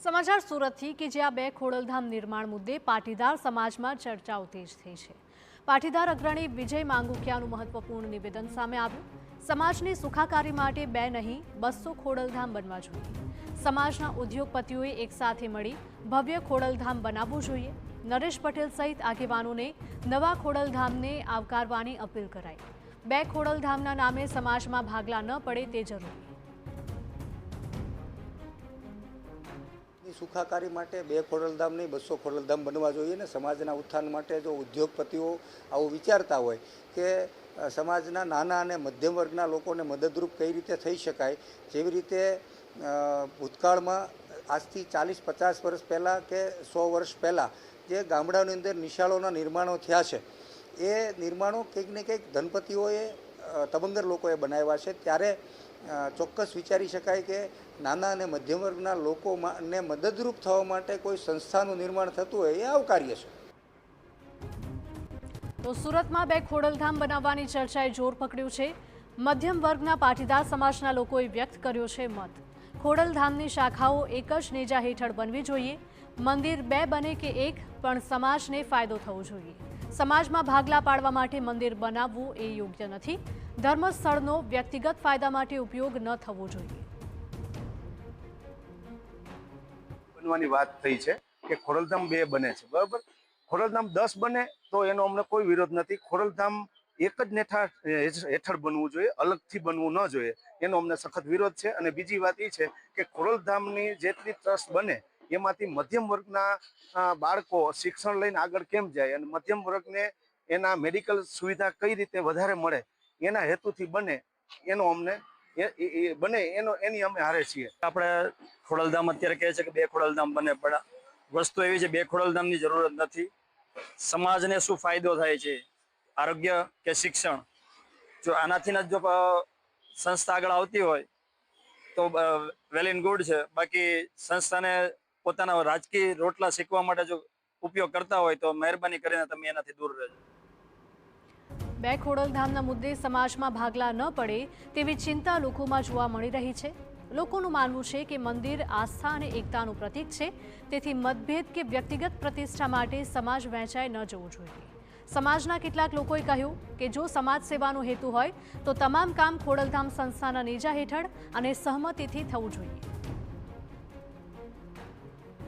સમાચાર સુરતથી કે જ્યાં બે ખોડલધામ નિર્માણ મુદ્દે પાટીદાર સમાજમાં ચર્ચાઓ તેજ થઈ છે। પાટીદાર અગ્રણી વિજય માંગુકિયાનું મહત્વપૂર્ણ નિવેદન સામે આવ્યું। સમાજની સુખાકારી માટે બે નહીં 200 ખોડલધામ બનવા જોઈએ। સમાજના ઉદ્યોગપતિઓએ એકસાથે મળી ભવ્ય ખોડલધામ બનાવવું જોઈએ। નરેશ પટેલ સહિત આગેવાનોને નવા ખોડલધામને આવકારવાની અપીલ કરાઈ। બે ખોડલધામના નામે સમાજમાં ભાગલા ન પડે તે જરૂરી। સુખાકારી માટે બે ખોડલધામ નહીં 200 ખોડલધામ બનવા જોઈએ ને સમાજના ઉત્થાન માટે જો ઉદ્યોગપતિઓ આવું વિચારતા હોય કે સમાજના નાના અને મધ્યમ વર્ગના લોકોને મદદરૂપ કઈ રીતે થઈ શકાય, જેવી રીતે ભૂતકાળમાં આજથી 40-50 વર્ષ પહેલાં કે 100 વર્ષ પહેલાં જે ગામડાઓની અંદર નિશાળોના નિર્માણો થયા છે, એ નિર્માણો કંઈક ને કંઈક ધનપતિઓએ તબંગર લોકોએ બનાવ્યા છે। ત્યારે ચોક્કસ વિચારી શકાય કે નાના અને મધ્યમ વર્ગના લોકોને મદદરૂપ થવા માટે કોઈ સંસ્થાનું નિર્માણ થતું હોય એ આવકાર્ય છે। તો સુરતમાં બે ખોડલધામ બનાવવાની ચર્ચાએ જોર પકડ્યું છે। મધ્યમ વર્ગના પાટીદાર સમાજના લોકોએ વ્યક્ત કર્યો છે મત। ખોડલધામની શાખાઓ એક જ નેજા હેઠળ બનવી જોઈએ। મંદિર બે બને કે એક, પણ સમાજને ફાયદો થવો જોઈએ। સમાજમાં ભાગલા પાડવા માટે મંદિર બનાવવું એ યોગ્ય નથી। ધર્મસ્થળનો વ્યક્તિગત ફાયદા માટે ઉપયોગ ન થવો જોઈએ। બનવાની વાત થઈ છે કે ખોડલધામ બે બને છે, બરાબર। ખોડલધામ 10 બને તો એનો અમને કોઈ વિરોધ નથી। ખોડલધામ એક જ નેઠા હેઠળ બનવું જોઈએ, અલગથી બનવું ન જોઈએ, એનો અમને સખત વિરોધ છે। અને બીજી વાત એ છે કે ખોડલધામની જેટલી ટ્રસ્ટ બને એમાંથી મધ્યમ વર્ગના બાળકો શિક્ષણ લઈને આગળ કેમ જાય અને મધ્યમ વર્ગને એના મેડિકલ સુવિધા કઈ રીતે વધારે મળે એના હેતુથી બને, એનો અમને બને એની અમે હારે છીએ। આપણે ખોડલધામ અત્યારે કહે છે કે બે ખોડલધામ બને, પણ વસ્તુ એવી છે બે ખોડલધામની જરૂરત નથી। સમાજને શું ફાયદો થાય છે, આરોગ્ય કે શિક્ષણ, જો આનાથી જ જો સંસ્થા આગળ આવતી હોય તો વેલ એન્ડ ગુડ છે। બાકી સંસ્થાને પોતાના રાજકીય રોટલા શીખવા માટે જો ઉપયોગ કરતા હોય તો મહેરબાની કરીને તમે એનાથી દૂર રહેજો। બે ખોડલધામના મુદ્દે સમાજમાં ભાગલા ન પડે તેવી ચિંતા લોકોમાં જોવા મળી રહી છે। લોકોનું માનવું છે કે મંદિર આસ્થા અને એકતાનું પ્રતીક છે, તેથી મતભેદ કે વ્યક્તિગત પ્રતિષ્ઠા માટે સમાજ વહેંચાઈ ન જવું જોઈએ। સમાજના કેટલાક લોકોએ કહ્યું કે જો સમાજ સેવાનો હેતુ હોય તો તમામ કામ ખોડલધામ સંસ્થાના નેજા હેઠળ અને સહમતિથી થવું જોઈએ।